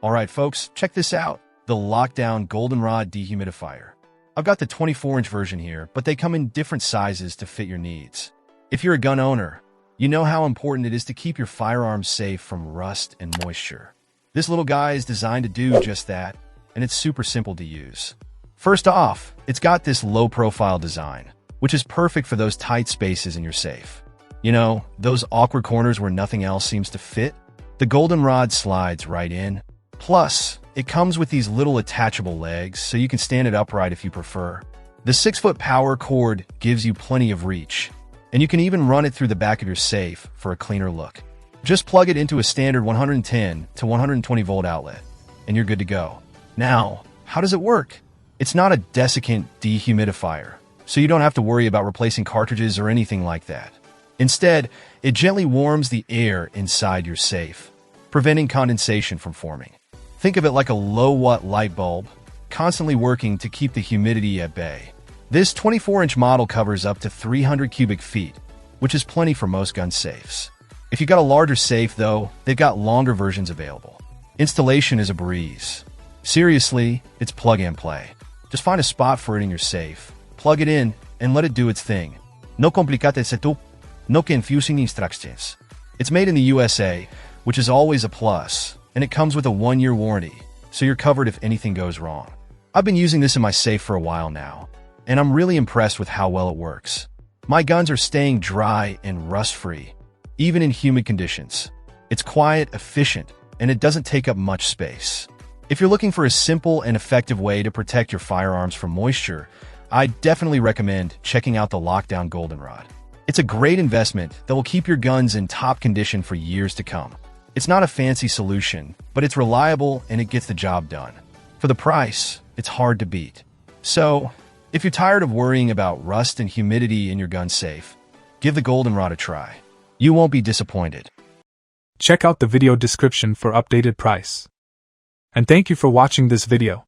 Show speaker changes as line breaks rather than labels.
Alright folks, check this out. The Lockdown GoldenRod Dehumidifier. I've got the 24-inch version here, but they come in different sizes to fit your needs. If you're a gun owner, you know how important it is to keep your firearms safe from rust and moisture. This little guy is designed to do just that, and it's super simple to use. First off, it's got this low-profile design, which is perfect for those tight spaces in your safe. You know, those awkward corners where nothing else seems to fit? The GoldenRod slides right in. Plus, it comes with these little attachable legs, so you can stand it upright if you prefer. The 6-foot power cord gives you plenty of reach, and you can even run it through the back of your safe for a cleaner look. Just plug it into a standard 110 to 120 volt outlet, and you're good to go. Now, how does it work? It's not a desiccant dehumidifier, so you don't have to worry about replacing cartridges or anything like that. Instead, it gently warms the air inside your safe, preventing condensation from forming. Think of it like a low-watt light bulb, constantly working to keep the humidity at bay. This 24-inch model covers up to 300 cubic feet, which is plenty for most gun safes. If you got a larger safe, though, they've got longer versions available. Installation is a breeze. Seriously, it's plug and play. Just find a spot for it in your safe, plug it in, and let it do its thing. No complicate setup, no confusing instructions. It's made in the USA, which is always a plus, and it comes with a 1-year warranty, so you're covered if anything goes wrong. I've been using this in my safe for a while now, and I'm really impressed with how well it works. My guns are staying dry and rust-free, even in humid conditions. It's quiet, efficient, and it doesn't take up much space. If you're looking for a simple and effective way to protect your firearms from moisture, I definitely recommend checking out the Lockdown GoldenRod. It's a great investment that will keep your guns in top condition for years to come. It's not a fancy solution, but it's reliable and it gets the job done. For the price, it's hard to beat. So, if you're tired of worrying about rust and humidity in your gun safe, give the GoldenRod a try. You won't be disappointed.
Check out the video description for updated price. And thank you for watching this video.